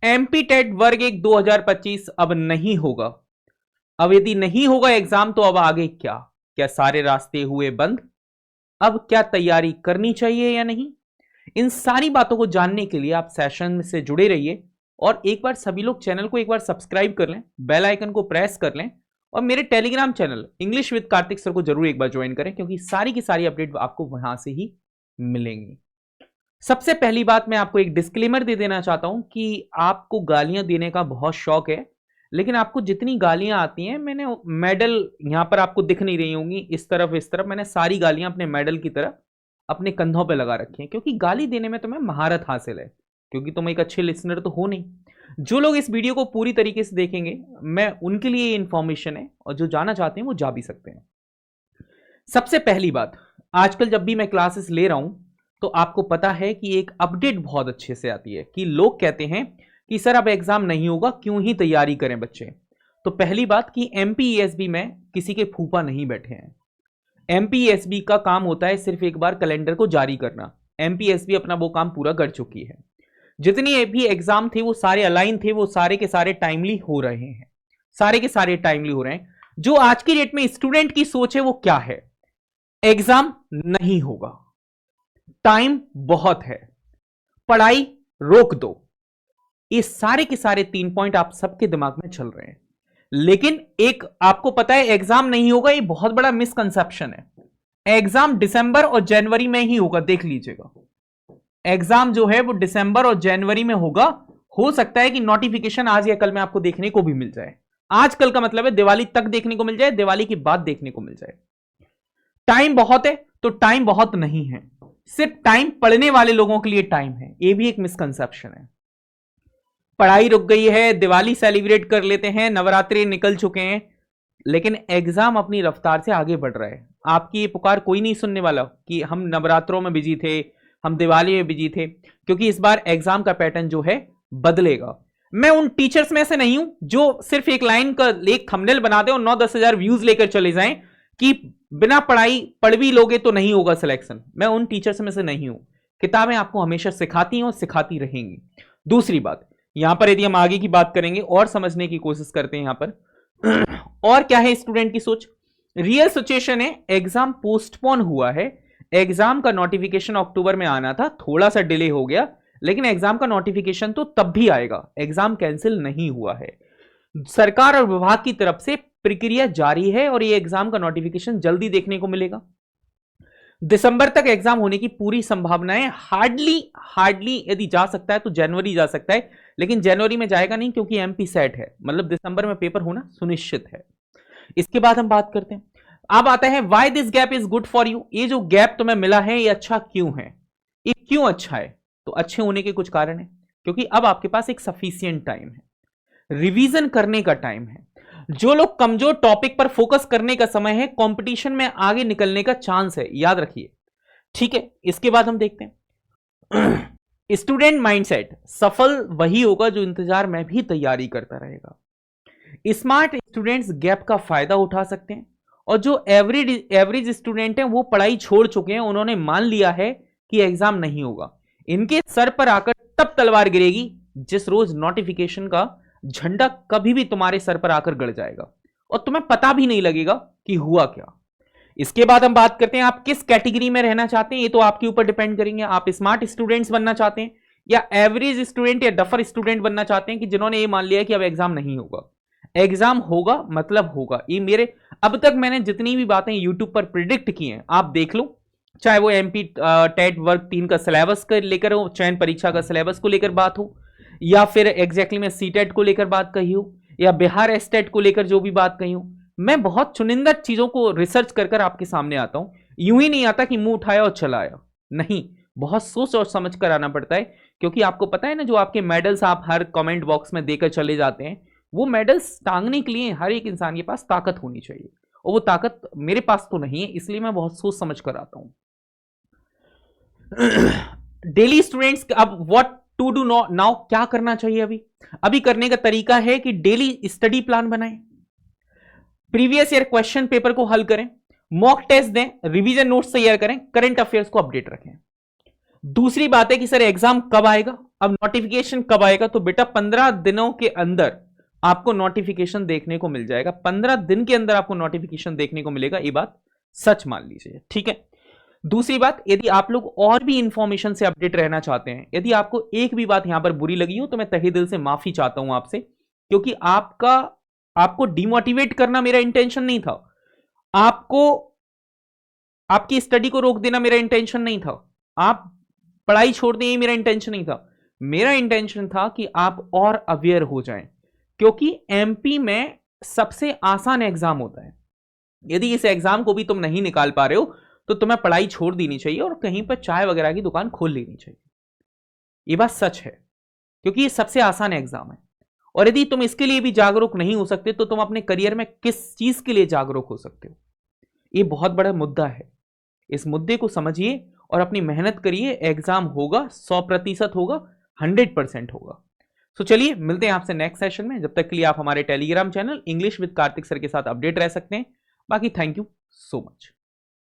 MP TET वर्ग 1 2025 अब नहीं होगा। अब यदि नहीं होगा एग्जाम तो अब आगे क्या? क्या सारे रास्ते हुए बंद? अब क्या तैयारी करनी चाहिए या नहीं? इन सारी बातों को जानने के लिए आप सेशन से जुड़े रहिए और एक बार सभी लोग चैनल को एक बार सब्सक्राइब कर लें, बेल आइकन को प्रेस कर लें और मेरे Telegram channel English with Kartik sir को जरूर एक बार ज्वाइन करें, क्योंकि सारी की सारी अपडेट आपको वहां से ही मिलेंगी। सबसे पहली बात, मैं आपको एक डिस्क्लेमर दे देना चाहता हूं कि आपको गालियां देने का बहुत शौक है, लेकिन आपको जितनी गालियां आती हैं, मैंने मेडल यहां पर आपको दिख नहीं रही होंगी, इस तरफ इस तरफ मैंने सारी गालियां अपने मेडल की तरह अपने कंधों पे लगा रखी हैं, क्योंकि गाली देने में तुम्हें महारत हासिल है, क्योंकि तुम एक अच्छे लिसनर तो हो नहीं। जो लोग इस वीडियो को पूरी तरीके से देखेंगे, मैं उनके लिए ये इंफॉर्मेशन है, और जो जाना चाहते हैं वो जा भी सकते हैं। सबसे पहली बात, आजकल जब भी मैं क्लासेस ले रहा हूं तो आपको पता है कि एक अपडेट बहुत अच्छे से आती है कि लोग कहते हैं कि सर अब एग्जाम नहीं होगा, क्यों ही तैयारी करें बच्चे। तो पहली बात कि एमपीएसबी में किसी के फूफा नहीं बैठे हैं। एमपीएसबी का काम होता है सिर्फ एक बार कैलेंडर को जारी करना। एमपीएसबी अपना वो काम पूरा कर चुकी है। जितने भी एग्जाम थे वो सारे अलाइन थे, वो सारे के सारे टाइमली हो रहे हैं, सारे के सारे टाइमली हो रहे हैं। जो आज की डेट में स्टूडेंट की सोच है वो क्या है? एग्जाम नहीं होगा, टाइम बहुत है, पढ़ाई रोक दो। ये सारे के सारे 3 पॉइंट आप सबके दिमाग में चल रहे हैं, लेकिन एक आपको पता है एग्जाम नहीं होगा, ये बहुत बड़ा मिसकंसेप्शन है। एग्जाम दिसंबर और जनवरी में ही होगा, देख लीजिएगा। एग्जाम जो है वो दिसंबर और जनवरी में होगा। हो सकता है कि नोटिफिकेशन आज या कल में आपको देखने को भी मिल जाए। आज कल का मतलब है दिवाली तक देखने को मिल जाए, दिवाली के बाद देखने को मिल जाए। टाइम बहुत है तो टाइम बहुत नहीं है, सिर्फ टाइम पढ़ने वाले लोगों के लिए टाइम है, यह भी एक मिसकंसेप्शन है। पढ़ाई रुक गई है, दिवाली सेलिब्रेट कर लेते हैं, नवरात्रि निकल चुके हैं, लेकिन एग्जाम अपनी रफ्तार से आगे बढ़ रहा है। आपकी ये पुकार कोई नहीं सुनने वाला कि हम नवरात्रों में बिजी थे, हम दिवाली में बिजी थे, क्योंकि इस बार एग्जाम का पैटर्न जो है बदलेगा। मैं उन टीचर्स में से नहीं हूं जो सिर्फ एक लाइन का एक थंबनेल बना दे और 9-10 हजार व्यूज लेकर चले जाएं कि बिना पढ़ाई पढ़ भी लोगे तो नहीं होगा सिलेक्शन। मैं उन टीचर्स में से नहीं हूं। किताबें आपको हमेशा सिखाती हैं और सिखाती रहेंगी। दूसरी बात, यहां पर यदि हम आगे की बात करेंगे और समझने की कोशिश करते हैं यहां पर और क्या है स्टूडेंट की सोच। रियल सिचुएशन है, एग्जाम पोस्टपोन हुआ है। एग्जाम का नोटिफिकेशन अक्टूबर में आना था, थोड़ा सा डिले हो गया, लेकिन एग्जाम का नोटिफिकेशन तो तब भी आएगा। एग्जाम कैंसिल नहीं हुआ है। सरकार और विभाग की तरफ से प्रक्रिया जारी है और ये एग्जाम का नोटिफिकेशन जल्दी देखने को मिलेगा। दिसंबर तक एग्जाम होने की पूरी संभावनाएं, हार्डली यदि जा सकता है तो जनवरी जा सकता है, लेकिन जनवरी में जाएगा नहीं, क्योंकि एमपी सेट है, मतलब दिसंबर में पेपर होना सुनिश्चित है। इसके बाद हम बात करते हैं, अब आता है why this gap is good for you. ये जो गैप तुम्हें मिला है ये अच्छा क्यों है? ये क्यों अच्छा है? तो अच्छे होने के कुछ कारण है, क्योंकि अब आपके पास एक सफिशियंट टाइम है, रिवीजन करने का टाइम है। जो लोग कमजोर टॉपिक पर फोकस करने का समय है, कंपटीशन में आगे निकलने का चांस है, याद रखिए, ठीक है। इसके बाद हम देखते हैं स्टूडेंट माइंडसेट। सफल वही होगा जो इंतजार में भी तैयारी करता रहेगा। स्मार्ट स्टूडेंट्स गैप का फायदा उठा सकते हैं, और जो एवरेज स्टूडेंट हैं वो पढ़ाई छोड़ चुके हैं, उन्होंने मान लिया है कि एग्जाम नहीं होगा। इनके सर पर आकर तब तलवार गिरेगी जिस रोज नोटिफिकेशन का झंडा कभी भी तुम्हारे सर पर आकर गड़ जाएगा और तुम्हें पता भी नहीं लगेगा कि हुआ क्या। इसके बाद हम बात करते हैं आप किस कैटेगरी में रहना चाहते हैं, ये तो आपके ऊपर डिपेंड करेंगे। आप स्मार्ट स्टूडेंट्स बनना चाहते हैं या एवरेज स्टूडेंट या डफर स्टूडेंट बनना चाहते हैं कि जिन्होंने ये मान लिया कि अब एग्जाम नहीं होगा। एग्जाम होगा मतलब होगा, ये मेरे अब तक मैंने जितनी भी बातें यूट्यूब पर प्रिडिक्ट की हैं आप देख लो, चाहे वो एमपी टेट वर्ग 3 का सिलेबस को लेकर हो, चयन परीक्षा का सिलेबस को लेकर बात हो, या फिर एग्जैक्टली में सीटेट को लेकर बात कही हो, या बिहार एस्टेट को लेकर जो भी बात कही हो। मैं बहुत चुनिंदा चीजों को रिसर्च कर आपके सामने आता हूं। यूं ही नहीं आता कि मुंह उठाया और चला आया, नहीं, बहुत सोच और समझ कर आना पड़ता है, क्योंकि आपको पता है ना, जो आपके मेडल्स आप हर कमेंट बॉक्स में देकर चले जाते हैं, वो मेडल्स टांगने के लिए हर एक इंसान के पास ताकत होनी चाहिए, और वो ताकत मेरे पास तो नहीं है, इसलिए मैं बहुत सोच समझ कर आता हूं। डेली स्टूडेंट्स, अब व्हाट टू डू नाउ, क्या करना चाहिए अभी करने का तरीका है कि डेली स्टडी प्लान बनाएं, प्रीवियस ईयर क्वेश्चन पेपर को हल करें, मॉक टेस्ट दें, रिवीजन नोट्स तैयार करें, करंट अफेयर्स को अपडेट रखें। दूसरी बात है कि सर एग्जाम कब आएगा, अब नोटिफिकेशन कब आएगा, तो बेटा 15 दिनों के अंदर आपको नोटिफिकेशन देखने को मिल जाएगा। 15 दिन के अंदर आपको नोटिफिकेशन देखने को मिलेगा, ये बात सच मान लीजिए, ठीक है। दूसरी बात, यदि आप लोग और भी इंफॉर्मेशन से अपडेट रहना चाहते हैं, यदि आपको एक भी बात यहां पर बुरी लगी हो तो मैं तहे दिल से माफी चाहता हूं आपसे, क्योंकि आपको डिमोटिवेट करना मेरा इंटेंशन नहीं था, आपको आपकी स्टडी को रोक देना मेरा इंटेंशन नहीं था, आप पढ़ाई छोड़ दें, ये मेरा इंटेंशन नहीं था। मेरा इंटेंशन था कि आप और अवेयर हो जाएं, क्योंकि एमपी में सबसे आसान एग्जाम होता है। यदि इस एग्जाम को भी तुम नहीं निकाल पा रहे हो तो तुम्हें पढ़ाई छोड़ देनी चाहिए और कहीं पर चाय वगैरह की दुकान खोल लेनी चाहिए। ये बात सच है, क्योंकि ये सबसे आसान एग्जाम है। और यदि तुम इसके लिए भी जागरूक नहीं हो सकते तो तुम अपने करियर में किस चीज के लिए जागरूक हो सकते हो? ये बहुत बड़ा मुद्दा है, इस मुद्दे को समझिए और अपनी मेहनत करिए। एग्जाम होगा, 100% होगा, 100% होगा। तो चलिए मिलते हैं आपसे नेक्स्ट सेशन में। जब तक के लिए आप हमारे Telegram channel English with Kartik sir के साथ अपडेट रह सकते हैं। बाकी थैंक यू सो मच।